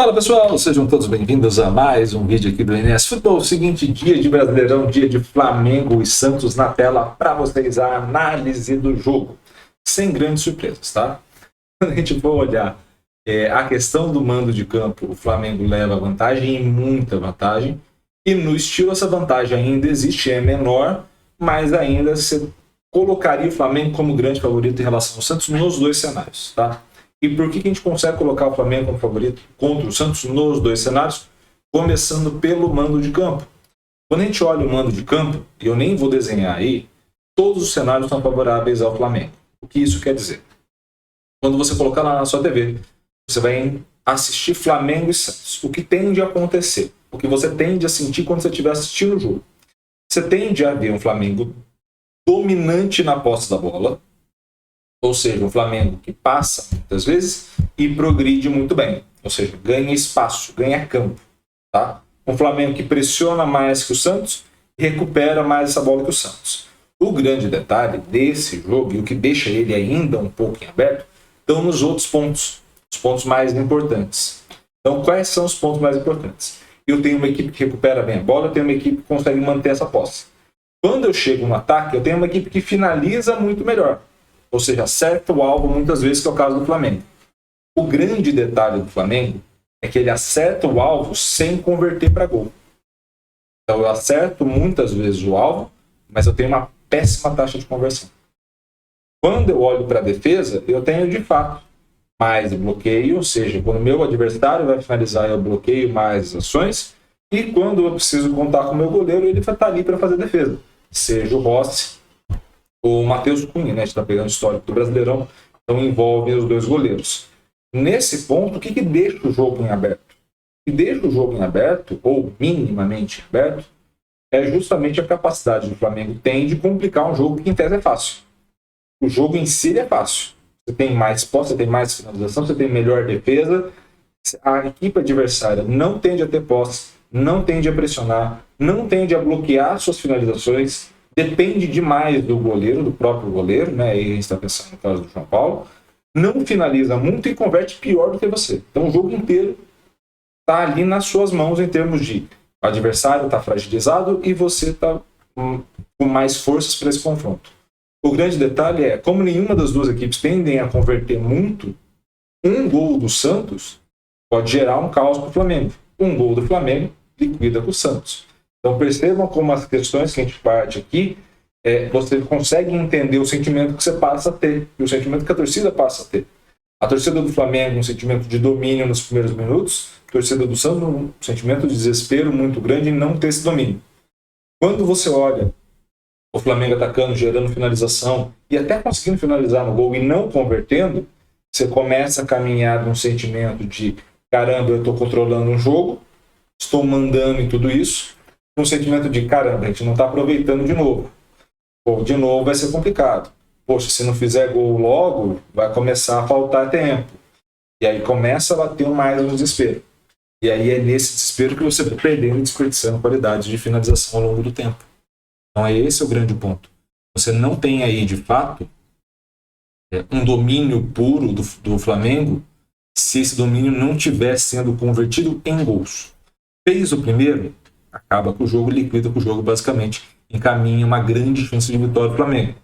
Fala pessoal, sejam todos bem-vindos a mais um vídeo aqui do NS Futebol. Seguinte, dia de Brasileirão, dia de Flamengo e Santos na tela para vocês a análise do jogo, sem grandes surpresas, tá? Quando a gente for olhar a questão do mando de campo, o Flamengo leva vantagem e muita vantagem, e no estilo essa vantagem ainda existe, é menor, mas ainda você colocaria o Flamengo como grande favorito em relação ao Santos nos dois cenários, tá? E por que a gente consegue colocar o Flamengo como favorito contra o Santos nos dois cenários? Começando pelo mando de campo. Quando a gente olha o mando de campo, e eu nem vou desenhar aí, todos os cenários são favoráveis ao Flamengo. O que isso quer dizer? Quando você colocar lá na sua TV, você vai assistir Flamengo e Santos. O que tende a acontecer? O que você tende a sentir quando você estiver assistindo o jogo? Você tende a ver um Flamengo dominante na posse da bola, ou seja, um Flamengo que passa muitas vezes e progride muito bem, ou seja, ganha espaço, ganha campo, tá? Um Flamengo que pressiona mais que o Santos e recupera mais essa bola que o Santos. O grande detalhe desse jogo, e o que deixa ele ainda um pouco em aberto, estão nos outros pontos, os pontos mais importantes. Então, quais são os pontos mais importantes? Eu tenho uma equipe que recupera bem a bola, eu tenho uma equipe que consegue manter essa posse. Quando eu chego no ataque, eu tenho uma equipe que finaliza muito melhor. Ou seja, acerta o alvo muitas vezes, que é o caso do Flamengo. O grande detalhe do Flamengo é que ele acerta o alvo sem converter para gol. Então eu acerto muitas vezes o alvo, mas eu tenho uma péssima taxa de conversão. Quando eu olho para a defesa, eu tenho de fato mais bloqueio, ou seja, quando o meu adversário vai finalizar, eu bloqueio mais ações, e quando eu preciso contar com o meu goleiro, ele vai estar ali para fazer defesa. Seja o Rossi, o Matheus Cunha, né? A gente está pegando o histórico do Brasileirão, então envolve os dois goleiros. Nesse ponto, o que deixa o jogo em aberto? O que deixa o jogo em aberto, ou minimamente aberto, é justamente a capacidade que o Flamengo tem de complicar um jogo que em tese é fácil. O jogo em si é fácil. Você tem mais posse, você tem mais finalização, você tem melhor defesa. A equipe adversária não tende a ter posse, não tende a pressionar, não tende a bloquear suas finalizações. Depende demais do goleiro, do próprio goleiro, né? Aí a gente está pensando no caso do João Paulo. Não finaliza muito e converte pior do que você. Então o jogo inteiro está ali nas suas mãos em termos de o adversário está fragilizado e você está com mais forças para esse confronto. O grande detalhe é, como nenhuma das duas equipes tendem a converter muito, um gol do Santos pode gerar um caos para o Flamengo. Um gol do Flamengo liquida com o Santos. Então percebam como as questões que a gente parte aqui, você consegue entender o sentimento que você passa a ter, e o sentimento que a torcida passa a ter. A torcida do Flamengo, um sentimento de domínio nos primeiros minutos, a torcida do Santos, um sentimento de desespero muito grande em não ter esse domínio. Quando você olha o Flamengo atacando, gerando finalização, e até conseguindo finalizar no gol e não convertendo, você começa a caminhar de um sentimento de caramba, eu estou controlando um jogo, estou mandando em tudo isso, um sentimento de caramba, a gente não está aproveitando de novo. Pô, de novo vai ser complicado. Poxa, se não fizer gol logo, vai começar a faltar tempo. E aí começa a bater mais um desespero. E aí é nesse desespero que você vai perdendo e desperdiçando qualidade de finalização ao longo do tempo. Então esse é o grande ponto. Você não tem aí, de fato, um domínio puro do Flamengo se esse domínio não estiver sendo convertido em gols. Fez o primeiro, acaba com o jogo, liquida com o jogo, basicamente encaminha uma grande chance de vitória do Flamengo.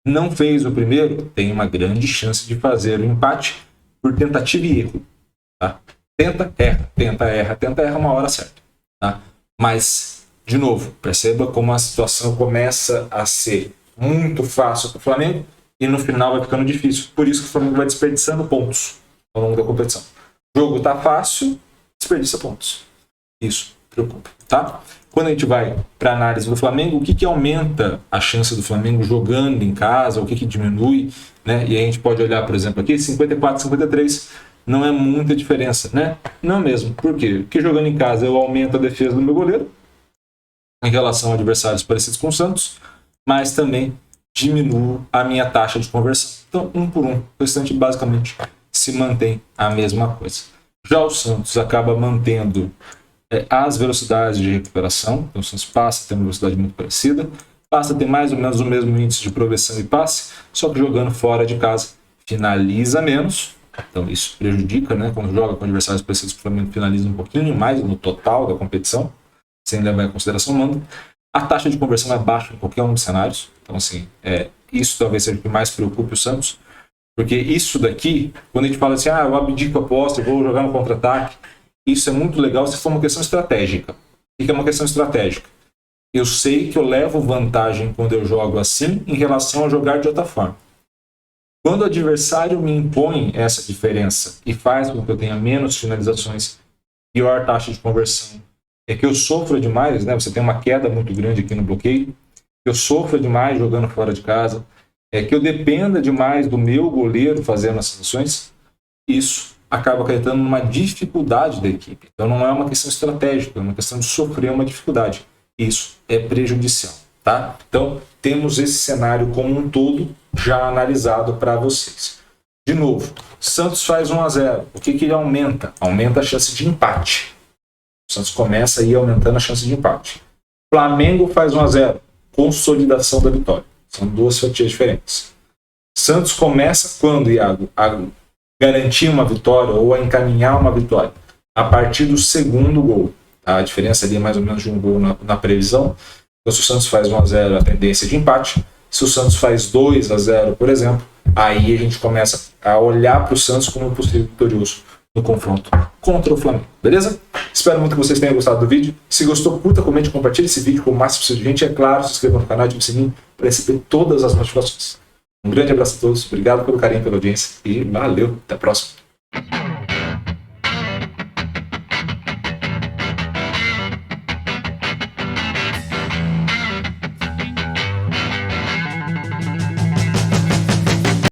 Não fez o primeiro, tem uma grande chance de fazer o empate por tentativa e erro. Tá? Tenta, erra, uma hora certa. Tá? Mas, de novo, perceba como a situação começa a ser muito fácil para o Flamengo e no final vai ficando difícil. Por isso que o Flamengo vai desperdiçando pontos ao longo da competição. O jogo está fácil, desperdiça pontos. Isso preocupa, tá? Quando a gente vai para a análise do Flamengo, o que aumenta a chance do Flamengo jogando em casa, o que diminui, né? E a gente pode olhar, por exemplo, aqui, 54, 53, não é muita diferença, né? Não mesmo. Por quê? Porque jogando em casa eu aumento a defesa do meu goleiro em relação a adversários parecidos com o Santos, mas também diminuo a minha taxa de conversão. Então, um por um, o restante basicamente se mantém a mesma coisa. Já o Santos acaba mantendo as velocidades de recuperação, então o Santos passa a ter uma velocidade muito parecida, passa a ter mais ou menos o mesmo índice de progressão e passe, só que jogando fora de casa finaliza menos, Então isso prejudica, né? Quando joga com adversários parecidos, o Flamengo finaliza um pouquinho mais no total da competição, sem levar em consideração o mando. A taxa de conversão é baixa em qualquer um dos cenários. Então, assim, isso talvez seja o que mais preocupe o Santos. Porque isso daqui, quando a gente fala assim, eu abdico a aposta, eu vou jogar no contra-ataque, isso é muito legal se for uma questão estratégica. O que é uma questão estratégica? Eu sei que eu levo vantagem quando eu jogo assim em relação a jogar de outra forma. Quando o adversário me impõe essa diferença e faz com que eu tenha menos finalizações, pior taxa de conversão, é que eu sofro demais, né? Você tem uma queda muito grande aqui no bloqueio, eu sofro demais jogando fora de casa, é que eu dependa demais do meu goleiro fazendo as ações, isso acaba acarretando numa dificuldade da equipe. Então não é uma questão estratégica, é uma questão de sofrer uma dificuldade. Isso é prejudicial, tá? Então temos esse cenário como um todo já analisado para vocês. De novo, Santos faz 1-0. O que ele aumenta? Aumenta a chance de empate. O Santos começa a ir aumentando a chance de empate. Flamengo faz 1-0. Consolidação da vitória. São duas fatias diferentes. Santos começa quando, Iago? A garantir uma vitória ou a encaminhar uma vitória? A partir do segundo gol. Tá? A diferença ali é mais ou menos de um gol na previsão. Então, se o Santos faz 1-0, a tendência é de empate. Se o Santos faz 2-0, por exemplo, aí a gente começa a olhar para o Santos como um possível vitorioso no confronto contra o Flamengo, beleza? Espero muito que vocês tenham gostado do vídeo. Se gostou, curta, comente, compartilhe esse vídeo com o máximo possível de gente. É claro, se inscreva no canal, ative o sininho para receber todas as notificações. Um grande abraço a todos, obrigado pelo carinho, pela audiência e valeu, até a próxima.